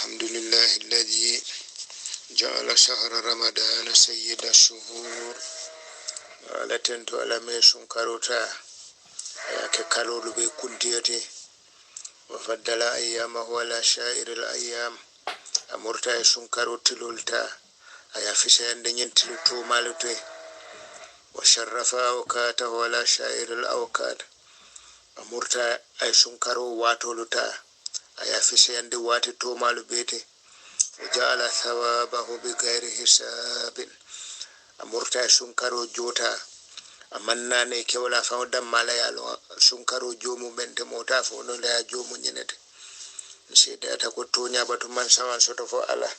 الحمد لله الذي جعل شهر رمضان سيد الشهور على تنتو على ميشون كاروتا ياك كالولو بي كنتيتي وفضل أيامه على شائر الأيام أمرتا يشون كاروتي لولتا أيا فشان دنين تلوتو مالوتي وشرف أوقاته على شائر الأوقات أمرتا يشون كارو واتولوتا أيا فشان دي واتي تو مالو بيتي وجعل ثوابه بغير حساب أمرتا شنكرو جوتا أمنا نيكي ولا فاودم مالا يالو شنكرو جومو بنت موتا فونو لا جومو نينت نسيدا تاكو تونيا باتو من سوان سوتو فو الله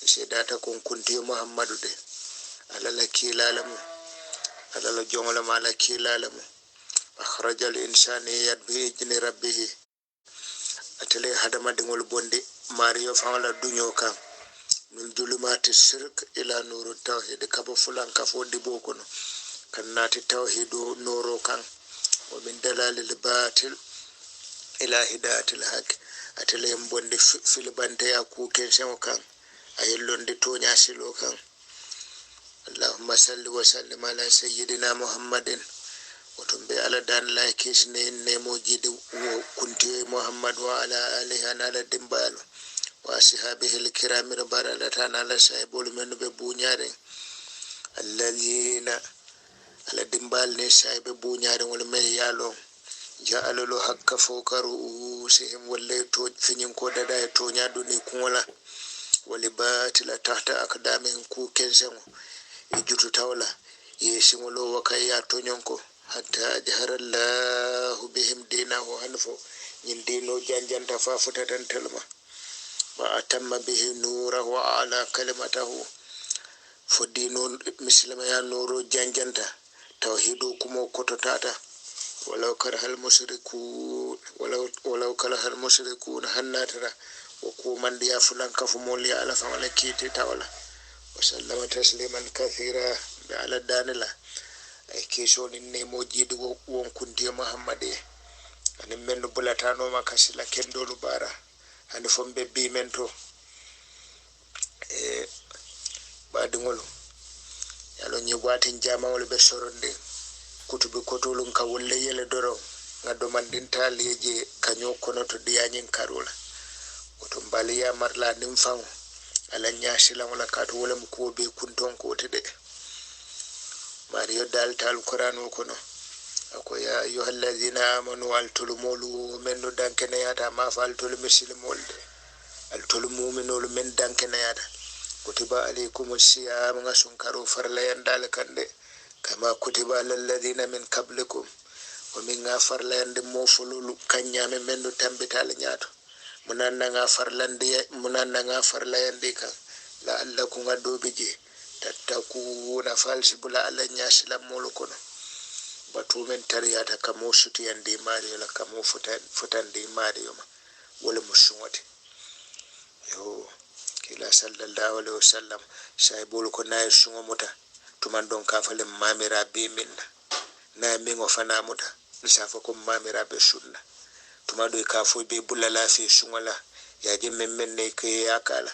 نسيدا تاكو كنتي محمد دي على لكي لالمو على لجومل مالا كي لالمو أخرج الإنسان يد بإذن ربه أتلي هدما دمول بوندي ماريو فاولا دنيو كان من ظلمات الشرك إلى نور التوحيد كابو فلان كفو ديبوكونو كنات التوحيد نورو كان ومن دلال الباطل إلى هداية الحق أتلي مبوندي في البنتي أكو كنسيو كان أيلون دي تونيا سيلو كان اللهم صل وسلم على سيدنا محمد وتنبي على دان لايكيس نيمو جيد وكنتي محمد وعلى آله على دمبالو وأصحابه الكرام ربنا على سايبول من ببونيار الذين على دمبال نسايب بونيار والمن يالو جعلوا له حق فوق رؤوسهم والليتو فينيم كودا دا تونيا دوني كولا ولباتل تحت أقدامهم كوكنسم يجوتو تاولا يسمولو وكايا تونيونكو حتى أجهر الله بهم دينه هنفو ين دينو جانجان تفافتة تلما وأتم به نوره وعلى كلمته فدينو مسلم يا نورو جانجانتا توحيدو كمو كتوتاتا ولو كره المشركون هناترا وكومن ديا فلان كفمولي على فملكيتي تاولا وسلم تسليما كثيرا على دانلا ay kesoni nemo jidi won kunti muhammadi ani men bulatano makasila kendolu bara ani fombe bi mento badingolo yalo nyi watin jamawol be soronde kutubi kotolun ka wolle yele doro ngado mandin talije kanyo kono to diyanyin karola oto mbaliya marla nim fango ala nyashila wala kato wala mko be kunton ko tede Mario dal tal Quran kono ako ya ayyuhal ladhina amanu al tulmulu men do dankene yata ma fal tul muslimolde al tulmu'minul men dankene yata kutiba alaykumus siyam ngasun karo farla yandal kande kama kutiba alal ladhina min qablikum wa min farla yande mo fululu kanyame men do tambital nyato munanna nga farla yande kan la allakum adobije tattakuna falsibula ala nyasila mulukono batu men tariyata kamo suti yande mari la kamo futande mari yoma wala musunwati yo kila sallallahu alaihi wasallam sai buluko nay sungo muta tuman don kafale mamira be minna na mingo fana muta nisafa ko mamira be sunna tumado kafo be bulala fi sungola yaje memmen ne ke yakala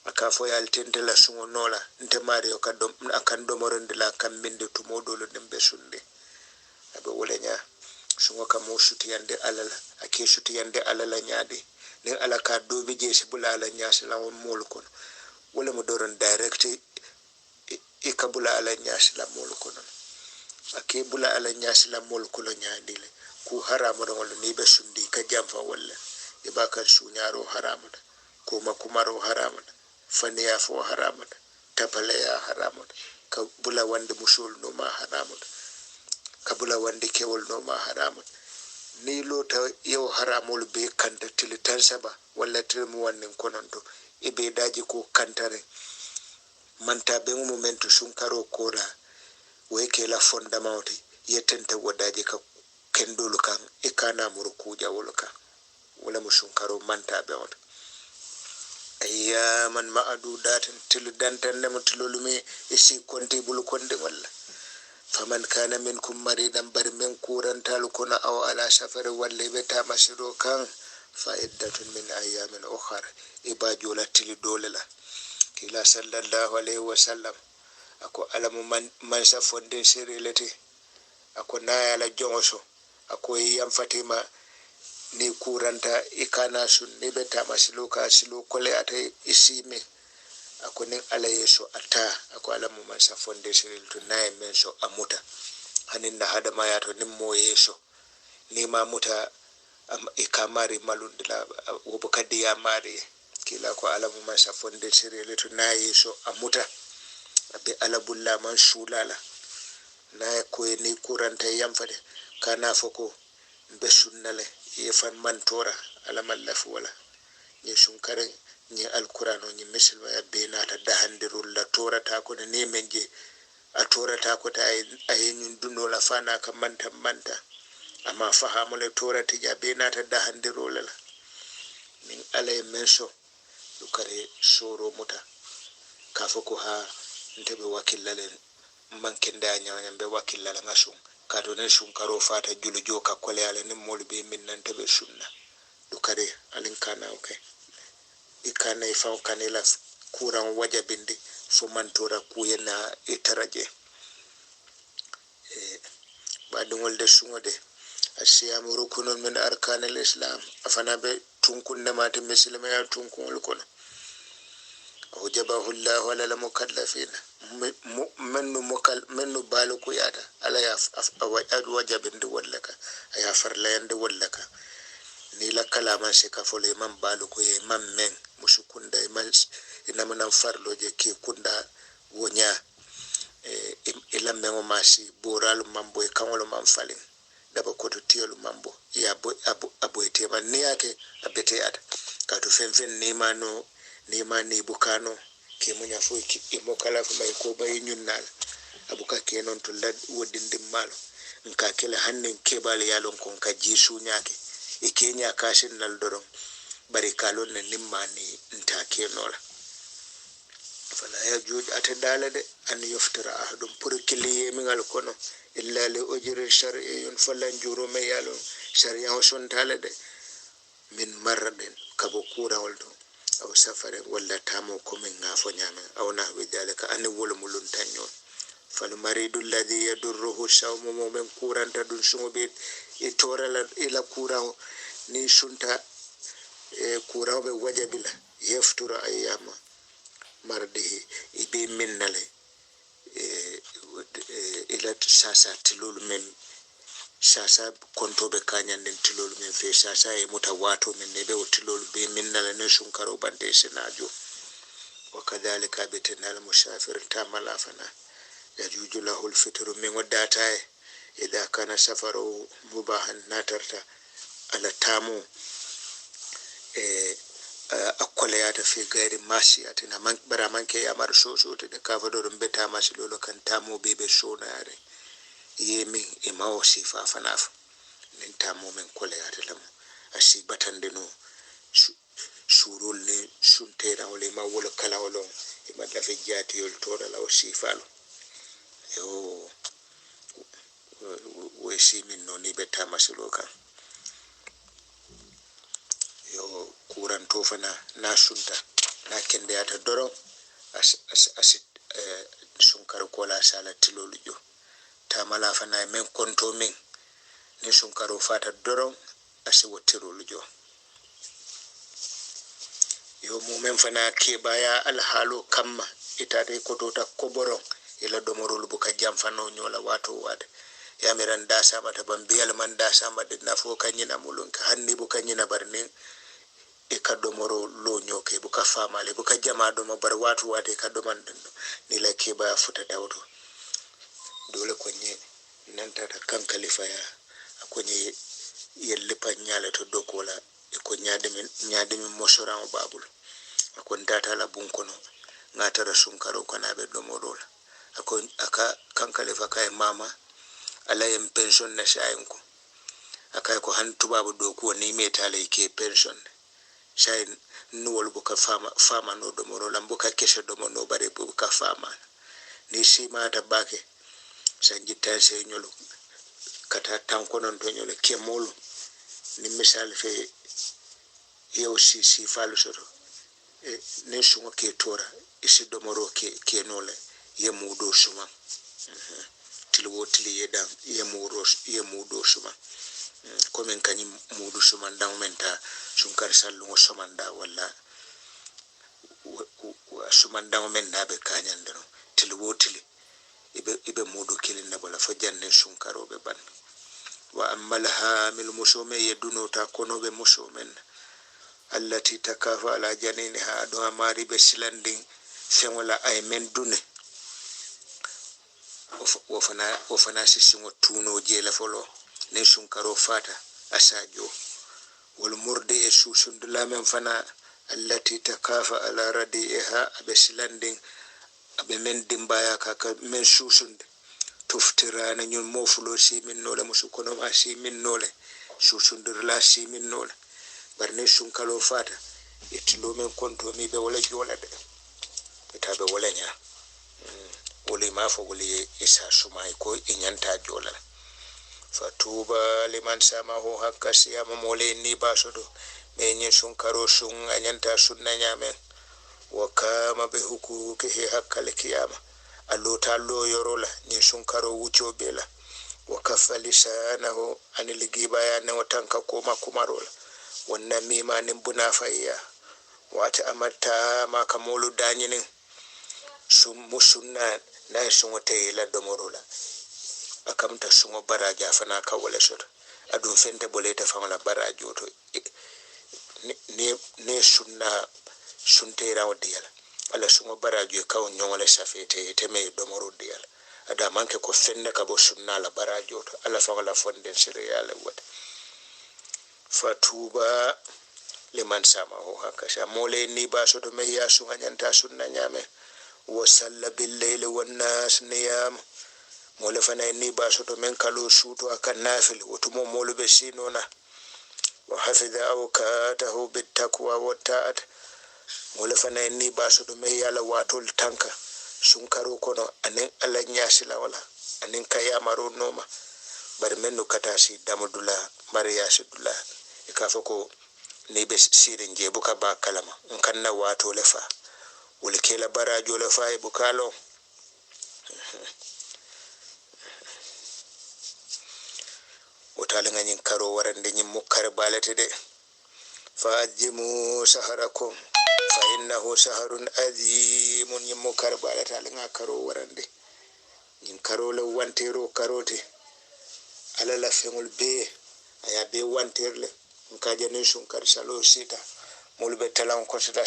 akafo yaltente la sungo nola nte mario kadom akando moronde la kambinde to modolo dembe sunde abe wolenya sungo kamo shuti yande alala ake shuti yande alala nyaade ne alaka dobe jesi bulala nyasi la mol kono wala mo doron direct e kabula ala nyasi la mol kono ake bula ala nyasi la mol kono nyaadile ku haramu don wala ni be sundi ka jamfa wala e bakar sunyaro haramu ko makumaro haramu faniya fo haramata tapalaya haramata kabula wande musul no ma haramata kabula wande kewol no ma haramata ni lota yow haramul be kanta tilitan saba walla tilmu wannen kononto e be daji ko kantare manta be momento sunkaro koda weke la fondamawti yetente wodaji ka kendolu kan e kana murkuja woluka wala musunkaro manta be won ayyaman ma'adudatin tildantan ne mutululume isi konti bulu konde walla faman kana minkum maridan bar min kuran talukuna aw ala safar walle beta masiro kan fa iddatun min ayamin ukhar ibajola tili dole la kila sallallahu alaihi wasallam ako alamu man sa fondin sirilete ako naya la jongoso ako yam fatima ni kuranta ikana sun ni betama siluka silu kole ate isime ako nin ala yeso ata ako alamu man sa fondin sirilete naya menso amuta hanin na hada mayato nimmo yeso ni mamuta ikamari malundila wobukadi ya mari kila ko alamu man sa fondin sirilete naya yeso amuta abe alabulla man sulala na ko ni kuranta yamfade kana foko be sunnale yefan mantora alamallafu wala ni sunkare ni alqur'ano ni misilma ya be nata dahandirul la torata ko ne menje a torata ko ta ayyin duno la fana ka manta amma fahamule torati ja be nata dahandirul la min alay menso dukare soro muta ka foko ha ntebe wakillale mankenda nyanya be wakillale ngasum kato ne sun karo fata julujo ka kole ale ne molbe min nan tebe sunna dukare alin kana okay ikana ifa kanela kuran wajabindi fo mantora kuyena itaraje badungol de sungode asiyam rukunun min arkanil islam afana be tunkun ne mate muslima ya tunkun kono wajabahu allah ala mukallafin mennu baluku yata ala ya wajabindi wallaka aya farlayande wallaka ni la kalama se ka fole man baluku e man men musukunda e man ina man farloje ke kunda wonya ila mengo masi boralu mambo e kanwolo man falin daba ko to tielu mambo ya abo ete man ni yake abete yata ka to fen ni mani bukano ke munya fo ki imokala fo may ko bay nyunnal abuka kenon to lad wodindim malo nka kala hannen kebal yalon kon ka jisu nyaake e kenya kashin nal doron bari kalon ne nimmani nta kenola fala yajuj atadalade an yuftira ahadum pour kiliye mingal kono illa li ujri shar'iyyun falan juro me yalon sharia son talade min marradin kabo kura waldo aw safare walla tamo ko min ngafo nyame aw nahwi dalika an wol mulun tanyo fal maridu alladhi yadurruhu sawmu min kuranta dun sumobe e torala ila kuraw ni sunta kuraw be wajabila yaftura ayyama mardihi ibe minnale ila sasa tilul men sasa kontobe kanyanden tilol men fe sasa e mutawato men nebe o tilol be minnala ne sunkaro bande senajo wakadhalika bitanal musafir tamala fana yajuju lahu alfitru min wadata idha kana safaru mubahan natarta ala tamu akole yata fi gairi masiyati na man bara manke ya mar soso te kafado mbeta masilolo kan tamu bebe sona yare yemi imawo sifa fanaf nin tamu men kole yata lamu asi batande no surul ne suntera wala ma wala kala wala e madda fe jati yol tora la sifalo yo we simin no ni beta masilo kan yo kuran tofana na sunta na kende ata doro as sunkar kola sala tilolu jo tamala fana men konto men ni sunkaro fata doro as wotirolu jo yo mumen fana ke baya alhalu kamma itade ko tota koboro ila domorolu buka jamfano nyola wato wade yamiran da sama ta bambiyal man da sama de nafo kanyina mulun ka hanni buka nyina barnin e kadomoro lo nyoke buka famale buka jama do mo bar watu wade kadoman dando ni la ke baya futa dawdo dole ko nye nanta ta kan khalifa ya akonye yelle panyala to dokola e ko nyaade min mosoran babul akon data la bunkono ngata rasunkaro kana be domorola akon aka kan khalifa kay mama alayem pension na shayenko akay ko han tubabu do ko ni metale ke pension shayin nuwol buka fama no domorola buka kesho domono bare buka fama ni sima ta bake sanji tanse nyolo kata tanko non to nyolo kemol ni misal fe yew si falu soto ne sungo ke tora isi domoro ke nole ye mudo suma tilwo tili ye mudo suma ko men kany mudu suma ndaw menta sunkar sallu somanda wala suma ndaw men nabe kanyandano tilwo tili ibe mudu kilin na bala fo janne sunkaro be ban wa ammal hamil musume yeduno ta kono be musumen allati takafa ala janiniha do amari be silanding sengola ay men dune o fana sisingo tuno jela folo ne sunkaro fata asajo wal murdi e susundula men fana allati takafa ala radiha be silanding abe men dimbaya kaka men susunde tuftirana ñun mofulo si min nole musukono ma si min nole susundir la si min nole barne sunkalo fata itilo men konto mi be wala jola de itabe wala nya wala ma fo wala isa sumay ko inyanta jola fatuba liman samahu hakka siyama mole ni basodo me nyi sunkaro sun anyanta sunna nyame wa kama be hukukihi hakkal kiyama allo tallo yorola ni sunkaro wucho bela wa kaffa lisanahu anil gibaya wa tanka koma kumarola wannan mima nin buna fayya wata amatta ma kamolu danyinin sun musunna na sun wata yela domorola akamta sun baraja fana kawale sur adun fente boleta famala barajo to ne sunna suntera wadiyala ala sun barajo kaw nyongole safete teme domoro diyala ada manke ko fenne ka bo sunna la barajo to ala famala fonde sire yala wada fatuba liman samahu haka sha mole ni ba so to meya su nganta sunna nyame wa salla bil layli wan nas niyam mole fana ni ba so to men kalo suto akan nafil wotumo mole be sinona wa hafiza awqatahu bit taqwa wa ta'at mole fana ni ba so to meya la watol tanka sun karo kono anen alanya sila wala anen kayamaro noma bar menno katasi damudula mariya sidula ikafako ne be sirin je buka ba kalama in kanna wato lefa wulkela barajo lefa e bukalo wotale ngin karo warande nyim mukkar balete de fajimu saharakum fa innahu saharun azimun nyim mukkar balete ala karo warande nyim karo le wantero karote ala la fengol be aya be wanterle nkaje ne sunkar salo sita mulbe talan ko sita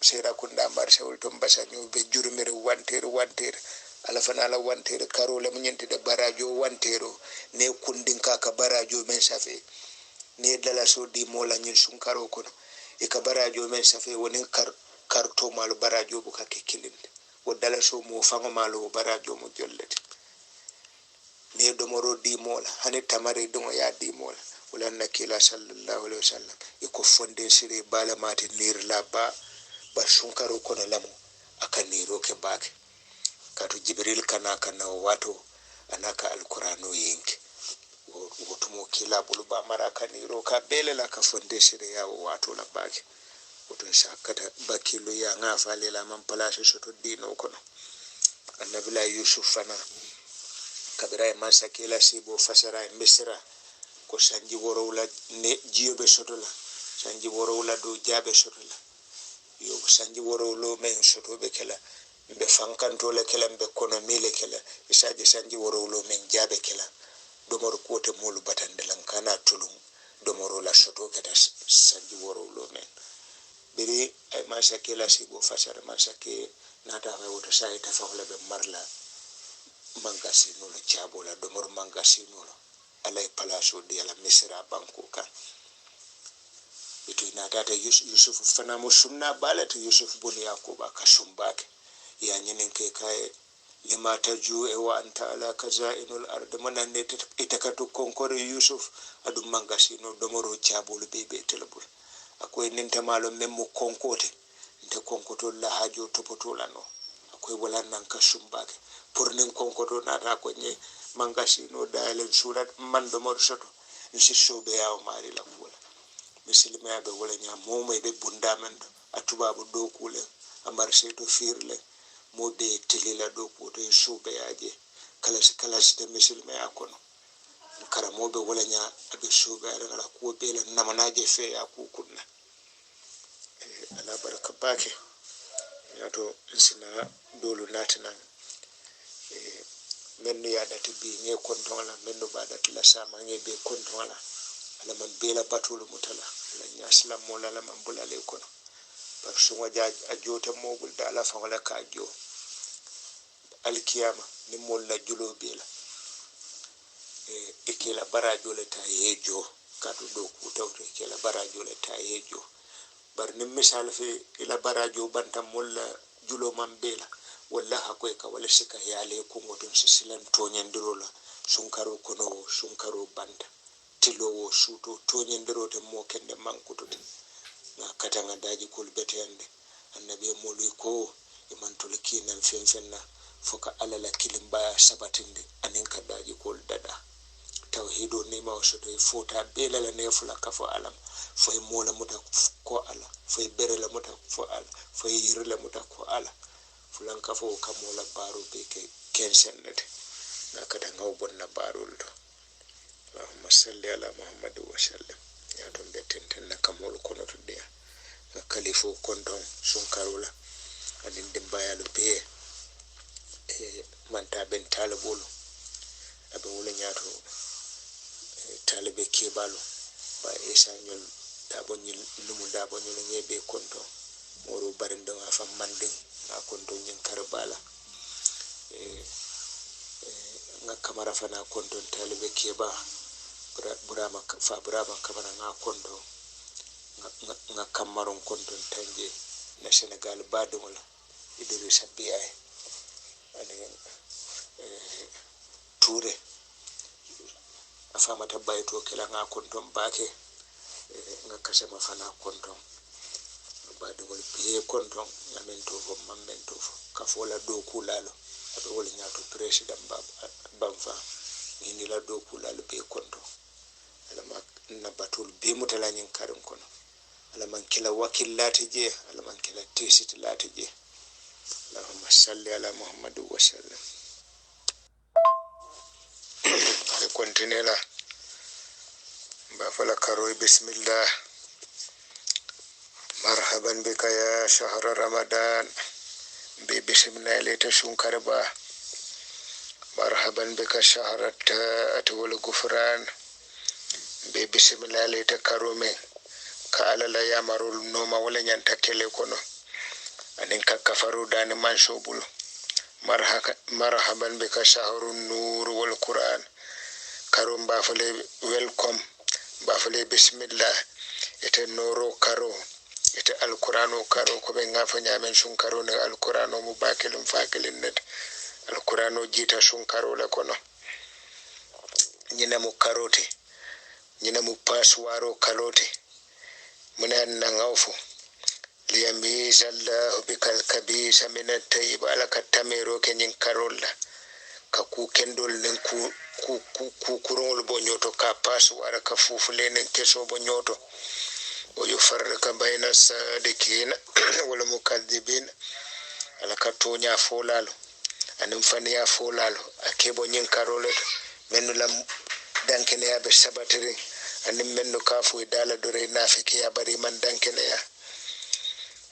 sira kunda marse wol to mbasa nyu be jurmere wanter ala fana ala wanter karo le munyente de barajo wantero ne kundin ka barajo men safe ne dala so di mola nyin sunkaro kono e ka barajo men safe woni karto malu barajo bu ka kilinde wo dala so mo fango malu barajo mo jollete ne domoro di mola hani tamare dungo ya di mola wala nakila sallallahu alaihi wasallam iko fonde sire bala mate nir la ba sunkaro kono lamu aka niro ke bake kato jibril kana wato anaka alqur'ano yinke wotumo kila bulu ba maraka niro ka bele la ka fonde sire ya wato la bake woto shakata bakilo ya ngafa lela man palace soto dino kono annabi la yusuf fana kabira ma sakila sibo fasara misra ko sanji worowla ne jiyobe sotola sanji worowla do jabe sotola yo sanji worowlo men sotobe kala be fankanto le kala be kono mile kala isaje sanji worowlo men jabe kala domor kote molu batande lan kana tulum domoro la soto kata sanji worowlo men biri ay masakela sibo fasara masake nata fa woto sai ta fa be marla mangasino le chabola domor mangasino alay palaso di ala misra banko kan itu inatata yusuf fana mo sunna balata yusuf bun yakuba kasumbake ya nyinin ke kai lima taju e wa anta ala kazainul ard manande itakatu konkore yusuf adu mangasino domoro chabulu bebe telebul akoy ninte malo memmo konkote nte konkoto la hajo topoto lano akoy wala nan kasumbake pour nin konkoto nata ko nye mangasino dalen surat mando mor soto nsi sobe yaw mari la kula misilima be wala nya momo be bundamen atubabu do kule amarse to firle mo be tilila do ko to sube yaje kala de misilima yakono kara mo be wala nya abe sube ala ko be la namanaje fe ya ku kunna ala baraka bake yato sina dolu natina menno yadati bi nge kontola menno badati la sama nge be kontola ala man bela batulu mutala la nyasla mola la man bulale kono par sunga ja ajote mogul da ala fa wala ka jo alkiyama ni molla julo bela ikela barajo le ta yejo kadu do ku tawre ikela barajo le ta yejo bar ni misal fe ila barajo banta molla julo man bela walla hakoy ka wala sika yale ko ngodon silan toñandiro la sunkaro kono sunkaro banta tilowo suto toñandiro te mo kende mankutude na katanga daji kol betende annabi molu ko e mantol kinan fenfenna foka alala kilimba sabatinde anin ka daji kol dada tawhido ni ma soto e fota bela la nefula kafo alam foy mola muta ko ala foy berela muta fo ala foy yirla muta ko ala fulan kafo kamola baro be ke kensennete na kada ngaw bonna barol do Allahumma salli ala Muhammad wa sallam ya don betenten na kamol kono to de na kalifo kondon sun karola anin dimbayalo be manta ben talibolo abe wala nyato talibe kebalo ba isa nyol dabonyil lumu dabonyil ngebe kondo moro barindo afa manding na kondo nyin karbala nga kamara fana kondo talibe keba burama kamara nga kondo nga kamaron kondo tanje na Senegal badumula Idrissa Biaye ane Touré afama tabayto kala nga kondo bake nga kasema fana kondo badugol biye kondo ngamen to fo mammen to fo kafola do kulalo abe wol nyaato president bamfa ni la do kulalo be kondo alama na batul be mutala nyin karin kono alama kila wakillati je alama kila tisit lati je Allahumma salli ala Muhammad wa sallam ale continue la ba fala karo bismillah مرحبا بك يا شهر رمضان ببسمنا لتشون كربا مرحبا بك شهر التاءة والغفران ببسم الله لتكرمي كالا لا يامر النوم ولا ينتكل كونو أنك كفروا دان منشوبل مرحبا بك شهر النور والقرآن كروم بافلي ويلكم بافلي بسم الله يتنورو كرو ite alqur'ano karo ko be ngafa nyamen sun karo ne alqur'ano mu bakilum fakilin net alqur'ano jita sun karo la kono nyina mu karote nyina mu paswaro kalote munan na ngawfu liyamiza Allah bikal kabisa min at-tayyib ala katamero kenyin karolla ka ku kendol len ku kurol bonyoto ka paswara ka fufule nen keso bonyoto ويفرق بين الصادقين والمكذبين على كتونيا فولالو أنم فنيا فولالو أكيبو نين كارولت منو لم دانكنيا بسباترين أنم منو كافو دالا دوري نافكي يا بري من دانكنيا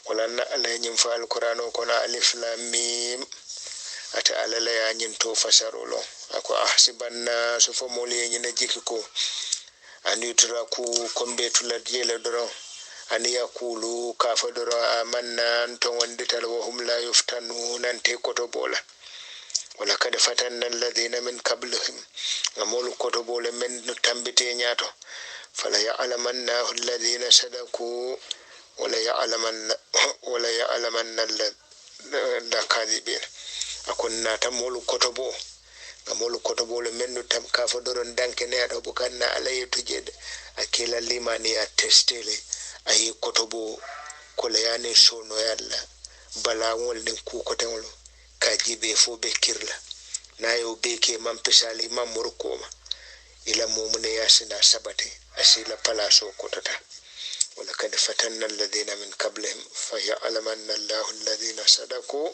ولن على ينفع القرآن وكنا ألف لام ميم أتى على لا ينتو فسرولو أكو أحسب الناس فمولي ينجيكو أن يتركوا كمبيت لديل درو أن يقولوا كافدرو آمنا أنتم وندتل وهم لا يفتنون أنتي كتبولا ولقد فتنا الذين من قبلهم أمول كتبولا من تنبتي نياتو فلا يعلمنه الذين صدقوا ولا يعلمن الكاذبين أكون تمول كتبو amolu kotobole mennu tam ka fodoron danke ne ado bukanna alaye tujede akila limani attestele ayi kotobo kolayane sono yalla bala wol den ku kotengolo kajibe fo be kirla nayo beke man pesali man murkoma ila mumune yasina sabate asila palaso kotata ولقد فتنا الذين من قبلهم فيعلمن الله الذين صدقوا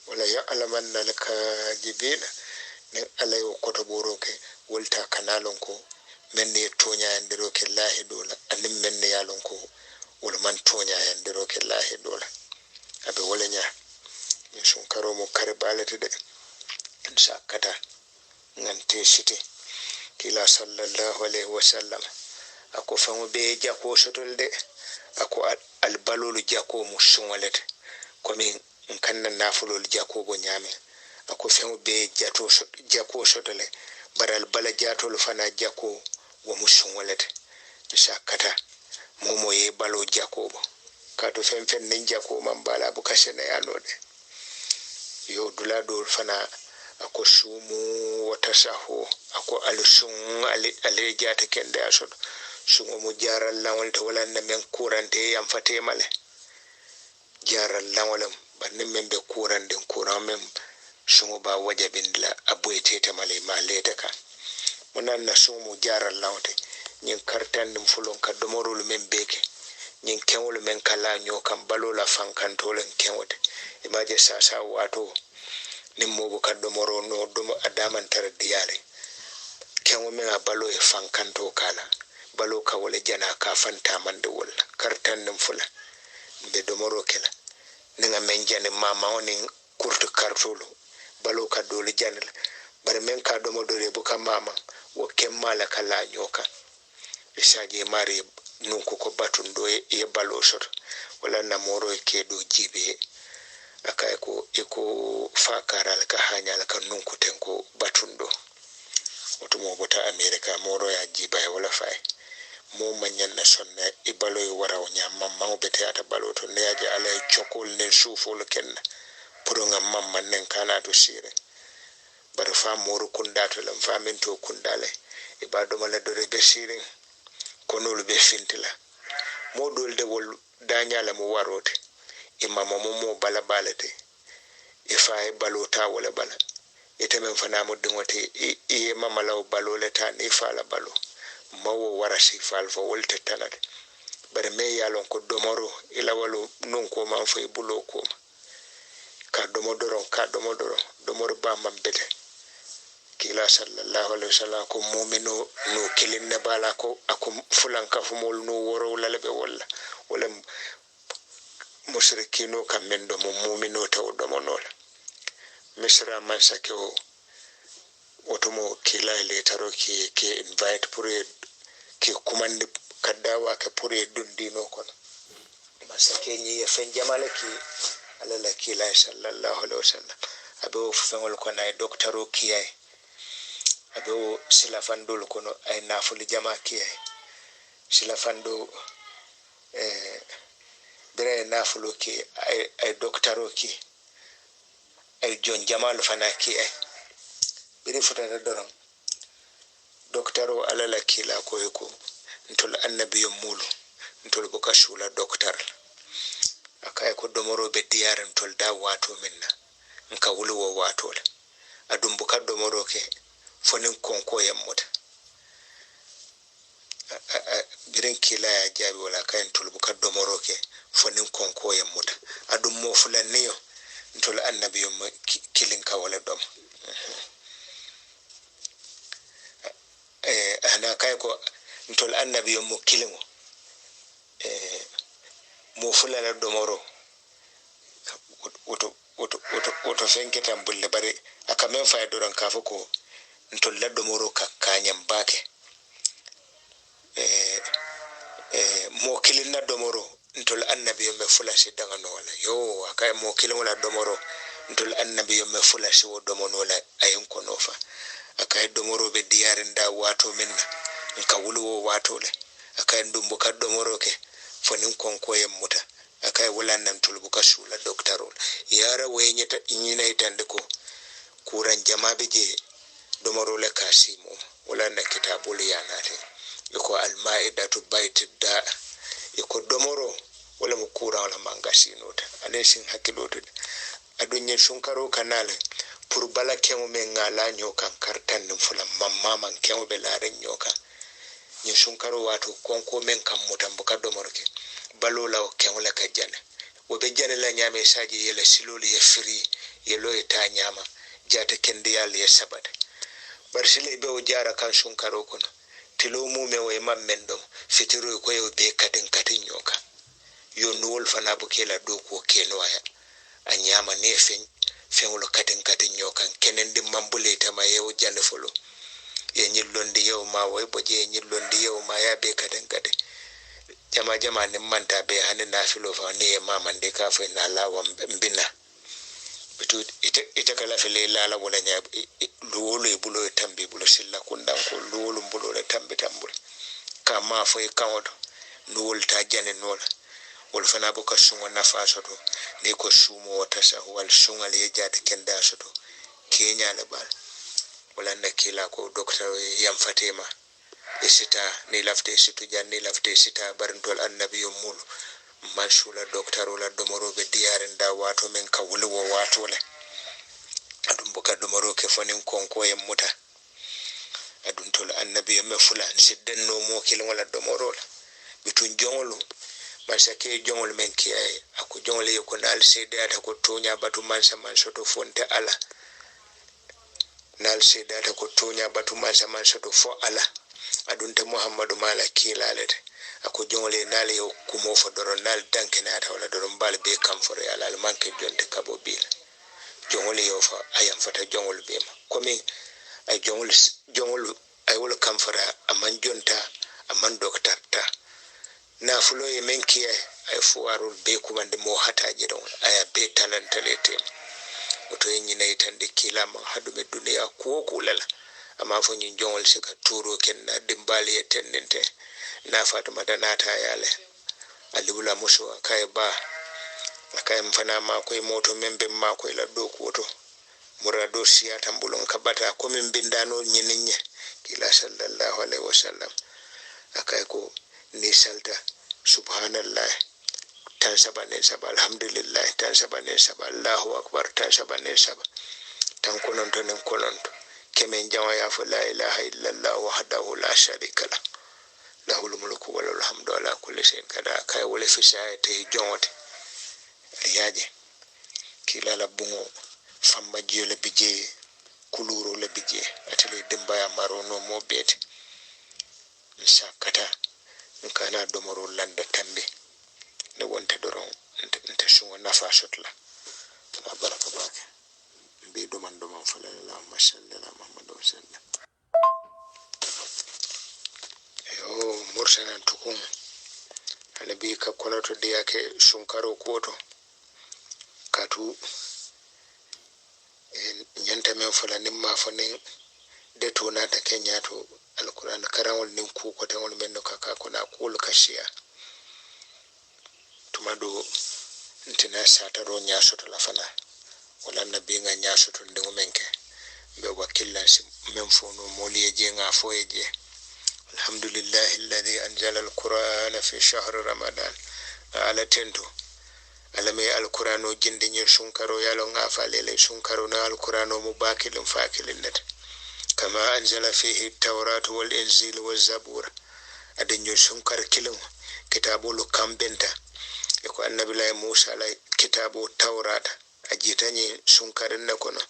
ولا يعلمن الكاذبين nen alay o koto boroke wolta kanalon ko menne tonya yandiroke lahi dola anim menne yalon ko wol man tonya yandiroke lahi dola abe wolenya min sun karo mo kare balete de sakata ngante siti kila sallallahu alaihi wasallam ako famu be jako sotolde ako albalolu jako musungolete komi kanna nafulol jako bo nyame ako famu be jako sotole baral bala jatol fana jako wo musungolete sakata momo ye balo jako bo kato fen nin jako man bala bu kasene yanode yo dula dol fana ako sumu watasahu ako alusun ale jata kende asodo sungo mu jaral lawol to wala na men kurante yam fate male jaral lawolam banne men be kurande kuran men sungo ba wajabindla aboyete te male ma leta ka munan na sumu jaral lawte nyin kartan dum fulon ka domorul men beke nyin kenwol men kala nyo kam balola fankantolen kenwote imaje sasa wato nimmo ka domoro no dum adaman tar diyale kenwo men balo e fankanto kala balo ka wala jana ka fanta mande wala kartan nim fula be domoro kala ninga men jane mama oni kurtu kartolo balo ka dole janal bar men ka domo dole bu ka mama wo kemmala kala nyoka isaje mari nunku ko batundo e balo sot wala na moro e kedo jibe akay ko eko fakaral ka hanyal ka nunku tenko batundo otumo bota america moro ya jiba wala fay mo manyan na sonne e balo e wara onya mamma bete ata balo to neaje alay chokol ne sufol ken puro ngam mamma nen kana to sire bar fa moro kunda to lam famin to kundale e bado mala dore be sire konol be fintila modol de wol danyala mo warote e mama mo bala balete e fa e balota wala bala e temen fana mo dingote e mama law baloleta ne fa la balo mawo warasi fal fo wolte tanade bare me yalon ko domoro ila walo non ko man fo e bulo ko ka domodoro domoro ba mambete kila sallallahu alaihi wasallam ko mu'minu no kilinna bala ko akum fulan ka fumol no woro lalabe wala mushrikino kamendo mo mu'minu taw domonola misra man sakeo otomo kila ile taro ki invite pour ki commande kadawa ka pour dundino kono masake ni fen jamala ki alala kila sallallahu alaihi wasallam abo fengol kono ay doctoro ki ay abo silafandol kono ay nafuli jama ki ay silafando bere nafulo ki ay doctoro ki ay jon jamal fana ki ay biri futata doron doctaro alala kila ko yeko ntol annabiyo mulu ntol boka shula doctor akay ko domoro be diyar ntol da wato minna nka wulu wo wato le adum boka domoro ke fonin konko yammuta birin kila ya jabi wala kay ntol boka domoro ke fonin konko yammuta adum mo fulaniyo ntol annabiyo kilin ka wala dom ana kay ko ntol annabi mo kilimo mo fulala domoro oto fenketam bulle bare aka men fay doran kafa ko ntol la domoro ka kanyam bake mo kilina domoro ntol annabi me fulasi daga no wala yo aka mo kilimo la domoro ntol annabi me fulasi wo domono la ayin ko nofa akay domoro be diyarin da wato minna nka wuluwo wato le akay ndumbu ka domoro ke fonin konko yemmuta akay wulan nan tulbu ka sula doctorol yara wenyeta inyina itande ko kuran jamabe je domoro le kasimo wulan na kitabul yanate iko almaidatu baitid iko domoro wala mu kuran wala mangasinota anesin hakiloto adunye sunkaro kanale pour bala kemo men ngala nyokan kartan nim fulam mamma man kemo be laren nyoka ni sunkaro wato konko men kam mutam buka domorke balola o kengola ka jane wo be jane la nyame saji yele siloli ye free yelo eta nyama jata kende yalla ye sabat bar sile be o jara kan sun karo kono tilo mu me o imam mendom fitiro ko yo be katin nyoka yo nuwol fana bu kela do ko kenwaya a nyama ne fenwolo katin nyoka kenen di mambule tama yew jande folo ye nyillondi yew ma way boje nyillondi yew ma ya be katin jama ne manta be hanin na filo fa ne ma mande ka fa na lawa mbina bitu ita kala fele lala wala nya luwolo e bulo tambi bulo silla kundan ko luwolo bulo le tambi tambul ka ma fo e kawodo luwol ta jane nola wol fana bo ka sungo nafa soto ne ko sumo wata sa wal sunga le jata kenda soto kenya le bal wala na kila ko docteur yam fatima isita ni lafte situ janni lafte sita barantol annabi mul mansula docteur wala domoro be diare nda wato men ka wuli wo wato le adum boka domoro ke fonin konko e muta adun tol annabi me fulan sidden no mo kila wala domoro la bitun jongolu mansa ke jongol men ki ay ako jongole ko nal sedata ko tonya batu mansa mansoto fonte ala nal sedata ko tonya batu mansa mansoto fo ala adunte muhammadu malaki lalete ako jongole nal yo kumo fo doro nal dankenata wala doro mbal be kamfore ala al manke jonte kabo bil jongole yo fa ayam fata jongol be ma komi ay jongol ay wala kamfora aman jonta aman docteur ta na fulo e menki ay fuwarul be kumande mo hataje don aya be talantalete oto nyina itande kila ma hadume duniya ko kulala amma fo nyin jongol sika turo ken na dimbali e tendente na fatuma danata yale alibula muso kay ba kay mfana ma koy moto membe ma koy la do ko murado siya tambulon kabata ko min bindano nyininye kila sallallahu alaihi wasallam akay ko ni salta subhanallah tan sabane saba alhamdulillah tan sabane saba allahu akbar tan sabane saba tan kononto nen kononto kemen jawa ya fa la ilaha illallah wahdahu la sharika la lahul mulku wa lahul hamdu ala kulli shay'in kada kay wala fi sayati jonte yaje kila la bungo famba jele bije kuluro le bije atele dembaya marono mo beti sakata kana domoro landa tambe ne wonte doron nte sungo nafa sotla na baraka bake be doman fala la mashallah muhammadu sallam yo mursana tukun anabi ka konoto de yake sunkaro koto katu nyanta men fala nimma fanin de to na ta kenya to alquran karawol nin ku ko tawol men no kaka kuna kul kashiya tumado ntina sata ro nyaso to lafana wala nabi nga nyaso to ndingo menke be wakilla sim men fono moliye je nga foyeje alhamdulillah alladhi anzala alquran fi shahr ramadan ala tento alame alqurano jinde nyin sunkaro yalo nga falele sunkaro na alqurano mubakilin fakilin net kama anzala fihi at-taurat wal injil waz zabur adanyo sunkar kilin kitabul kambenta ko annabi la musa la kitabu taurat ajitanye sunkarin na kono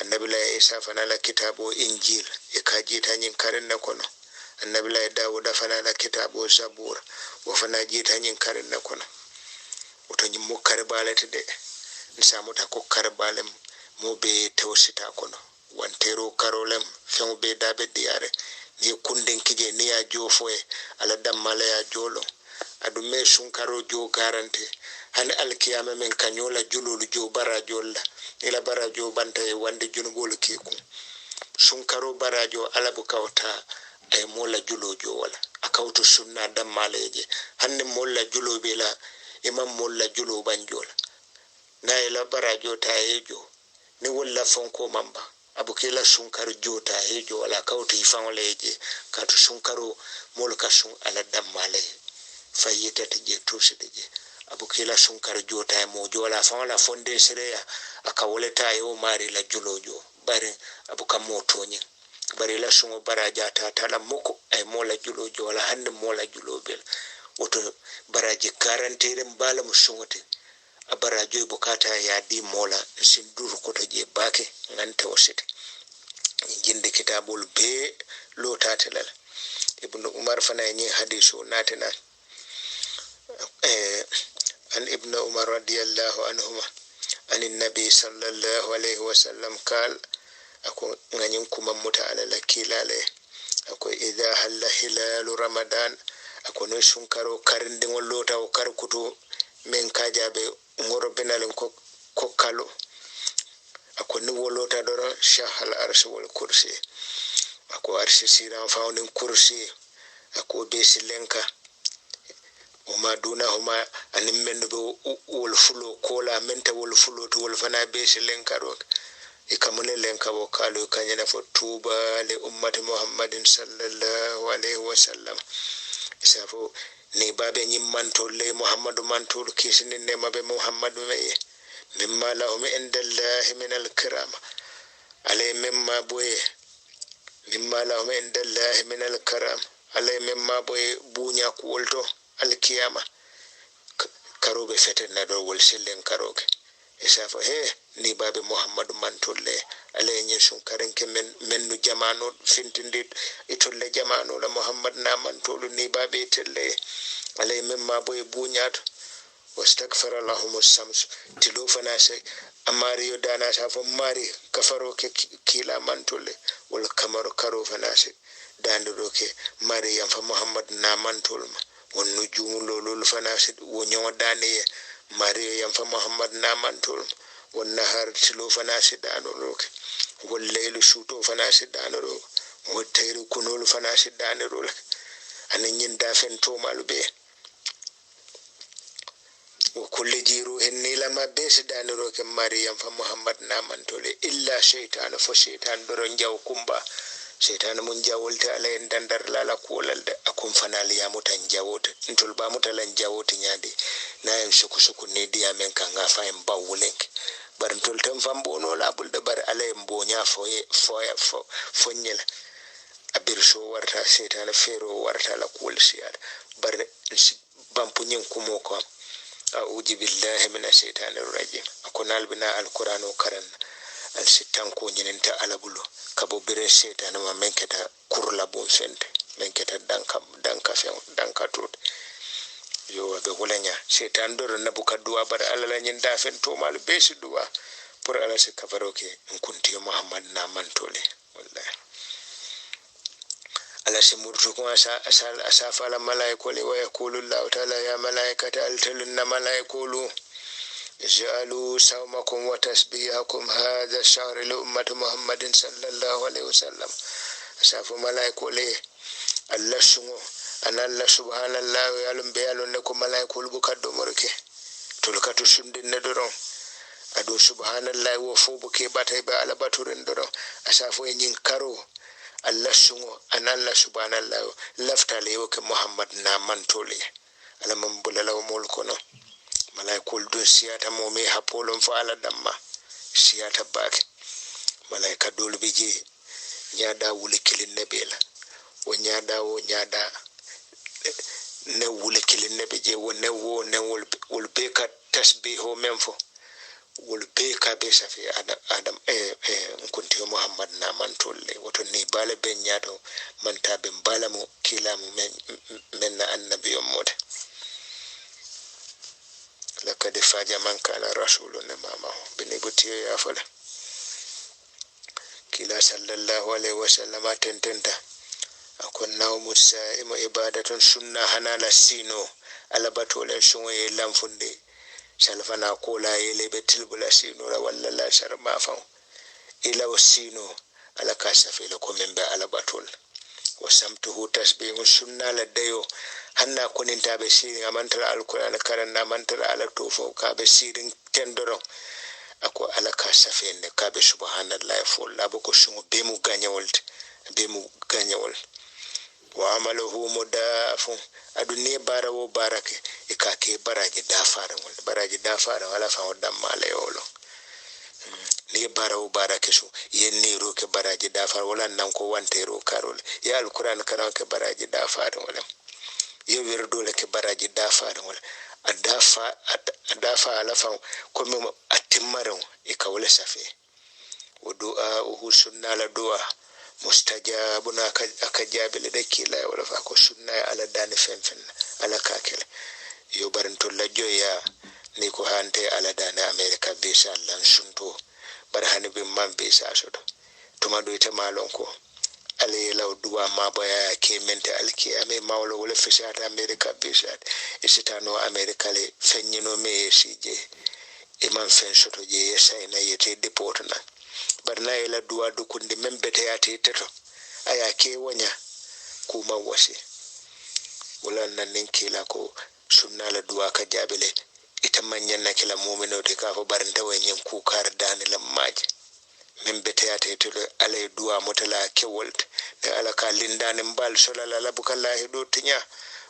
annabi la isa fana la kitabu injil e kajitanye karin na kono annabi la dawud fana la kitabu zabur wa fana jitanye karin na kono otonyi mukkar balete de nsamuta ko karbalem mo be tawsita kono wantero karolem fengo be dabe diare ni kunden kije ni ya jofoe ala dammala ya jolo adu me sunkaro jo garante han alkiyama men kanyola jululu jo barajolla ila barajo banta e wande junugol keku sunkaro barajo ala bu kawta ay mola julojo wala akawto sunna dammaleje hanne molla julobe la imam molla julo banjola na ila barajo ta ejo ni wala fonko mamba abukela sunkaro jota ejo wala kawto ifangoleje katu sunkaro molka sun ala dammale fayita je tuside abukela sunkaro jota mo jola fangola fonde sereya akawoleta yo mari la julojo bare abuka motonyi bare la sungo baraja ta tala moko ay mola julojo wala hande mola julobel woto baraji karantere mbala musungote a barajo bukata ya di mola sin dur koto je bake ngante wasite jinde kitabul be lo tatelal ibn umar fana ni hadisu natina an ibn umar radiyallahu anhuma an النبي صلى الله عليه وسلم قال ako nganyim kuma muta ala lakilale ako idha halla hilalu ramadan ako no sunkaro karinde ngolota o karkuto men kajabe ngoro benalen ko kalo ako ni wolota doro shahal arsh wal kursi ako arsh siran fawnin kursi ako be silenka o ma duna huma anim men do wol fulo kola menta wol fulo to wol fana be silenka do ikamune lenka wokalo kanyana fo tuba le ummati muhammadin sallallahu alaihi wasallam isafo ni babe nyimmanto le muhammadu mantul kisini ne mabe muhammadu me mimma lahum indallahi min alkiram alay mimma boye mimma lahum indallahi min alkaram alay mimma boye bunya kuolto alkiyama karobe fetenna do wol sillen karoke isafo he ni babe muhammadu mantolle alay nyi sun karenke mennu jamanu fintindi itolle jamanu la muhammad na mantolu ni babe telle alay mimma boye bunyaato wastakfara lahum shams tilo fana se amari yodana safo mari kafaro ke kila mantolle wal kamaru karo fana se dandiro ke mari yam fa muhammad na mantolma won nujumu lolul fana se wonyo dane mari yam fa muhammad na mantolma والنهار تلو فناسد دانوك والليل شوتو فناسد دانوك والتير كنول فناسد دانوك أنا يندافن تومال به وكل جيرو هني لما بيس دانوك مريم فمحمد نامن تولي إلا شيطان فشيطان درون جاو كمبا شيطان من جاولت على اندندر لا كولال أكون فناليا متن جاوت انتول با متلن جاوت نيادي نايم سكو نيدي امن كان غافايم باولنك barntol tan fambono labul de bar alay mbonya fonyela abir so warta setan fero warta la kul siyar bar bampunyin kumo ko a'udhu billahi minash shaitanir rajim akonal bina alquran o karan al sitan ko nyininta alabulo kabo bire setan ma menketa kurla bon fente menketa danka tut yo be wolanya setan dor na buka duwa bar alala nyin dafen to mal be su duwa pour ala se kafaroke en kunti muhammad na mantole wallahi ala se murtu ko asa fala malaiko li wa yaqulu allah ta'ala ya malaikata altalunna malaikulu ij'alu sawmakum wa tasbihakum hadha shahr li ummati muhammadin sallallahu alaihi wasallam asafu malaiko li allah sungo analla subhanallah yalum be yalon ne ko malaikul bu kaddo morke tulkatu sundin ne doron ado subhanallah wo fo bu ke batay ba ala baturen doron asafo e nyin karo allah sungo analla subhanallah laftale yo ke muhammad na mantole ala mam bulala mol kono malaikul do siyata mo me hapolon fa ala damma siyata bak malaika dol bije nyaada wuli kilin nebela o nyaada ne wule kilin ne beje wonne wo ne wol be ka tasbiho memfo wol be ka be safi adam kunti muhammad na mantolle woto ni bale be nyaado manta be balamu kilamu men na annabi ummote lakad faja man kana rasulun mama bini butiyo ya fala kila sallallahu alaihi wasallam tententa akon nawmu sa'ima ibadatun sunna hanala sino alabatole sunwe lamfunde salfana kola yele betilbula sino la walla la sharma fa ila sino ala kasafe la ko membe alabatol wasamtuhu tasbihu sunna la dayo hanna kuninta be sirin amantara alquran karan na mantara ala tofo ka be sirin tendoro ako ala kasafe ne ka be subhanallahi fo labo ko sungo be mu ganyawol wa amaluhu mudafu aduni barawo barake ikake baraji dafara wala fa wadam malayolo ni barawo barake su yenni roke baraji dafara wala nan ko wante ro karol ya alquran karan ke baraji dafara wala yo wirdo le ke baraji dafa ngol adafa ala fa ko mi atimmaro e kawle safi wa du'a sunna la du'a mustajabuna akajabil de kila wala fa ko sunna ala dani fen ala kakele yo baranto la joya ni ko hante ala dani america be sallan sunto bar hani be man be sasodo tuma do ite malon ko ale law duwa ma boya ke mente alki ame mawlo wala fisata america be sat isitano america le fenyino me sije imam fen soto je yesay na yete deport na barna ila duwa do kundi membete yate teto aya ke wonya kuma wasi wala nan kila ko sunna la duwa ka jabele ita manyan na kila mu'mino de ka fo baranta wanyen ku kar dani lammaje membete yate teto alay duwa mutala ke wolt de ala ka lindani mbal solala la bukallahi do tinya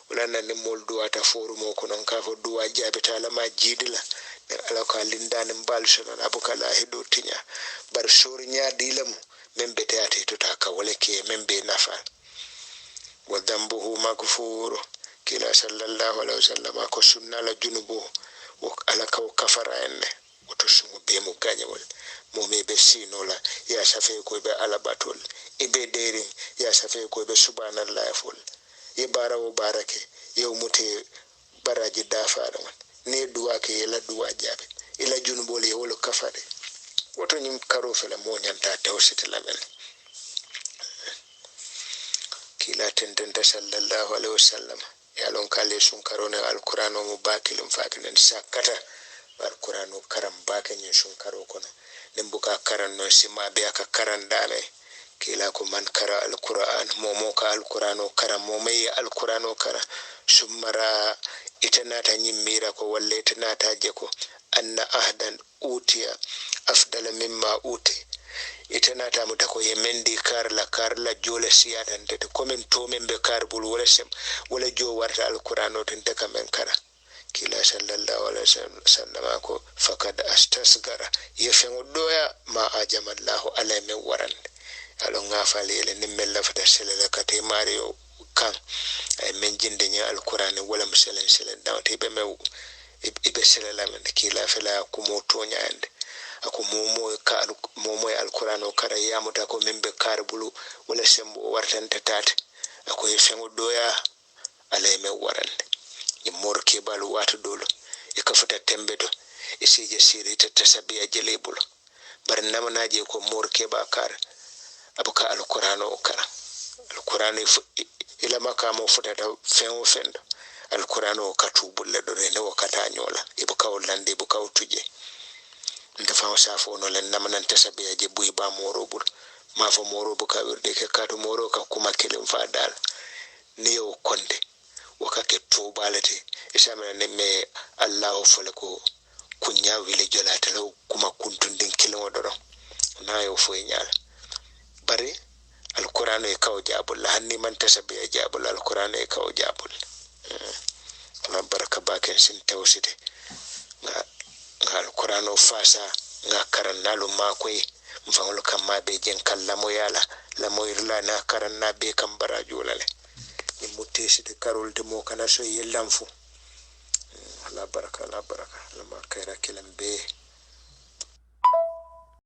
wala nan mol duwa ta foru mo ko non ka fo duwa jabeta la ma jidila ala ka lindani mbal solala bukallahi do tinya bar sorinya dilam membete yate to ta ka wala ke membe nafa wa dhanbuhu maghfur kila sallallahu alaihi wasallam ko sunna la junubu wa ala ka kafara enne wato sumu be mu ganyawol mo me be sinola ya safe ko be ala batol ibe deri ya safe ko be subhanallahi ful ye barawo barake yow mute baraji dafa don ne duwa ke la duwa jabe ila junubo le wolo kafare woto nyim karo fele mo nyanta tawsiti lamen kila tendenta sallallahu alaihi wasallam ya lon kale sun karo ne alqur'ano mu bakilum fakinen sakata alqur'ano karam bakenyin sun karo kono nembuka karan no sima be aka karan dale kila ko man kara alqur'an momo ka alqur'ano karam momay alqur'ano kara sumara itanata nyimmira ko walle itanata je ko anna ahdan utiya afdala mimma uti itanata muta ko yemendi karla jole siyatan de komen to membe karbul wala sem wala jo warta alqur'ano tin de kamen kara kila sallallahu alaihi wasallam ko fakad astasgara yefengo doya ma ajamallahu alay men warande alo ngafalele nimmella fata selele kate mario kan ay men jinde nya alqur'ani wala muselen dawte be mew ibe selela men kila fela ko mo tonya ande ako momo alqur'ano kara yamuta ko membe karbulu wala sembo wartante tate ako yefengo doya alay men warande ni morke balu watu dolo e kafuta tembedo e sije siri tasabiya jelebulo bar namanaje ko morke ba kar abuka alqur'ano kara alqur'ano ila makamo futata fenwo fendo alqur'ano katubulle do ne wakata nyola ibuka wallande ibuka tuje ndafa safo no len namanan tasabiya je buy ba morobul ma fo morobu ka wirde ke katu moro ka kuma kelim fa dal ne yo konde wakake to balate isamana nemme Allah folako kunya wile jolata law kuma kuntundin kilon doron na yo fo nyaala bare alquran e kaw jabul hanni man tasabiya jabul alquran e kaw jabul na baraka baken sin tawsite nga alquran o fasa nga karannalu makoy mfangol kamma be jen kallamo yala la moyrla na karanna be kam barajulale ni mutesi de karol de mo kana so yellamfu la baraka la ma kayra kelam be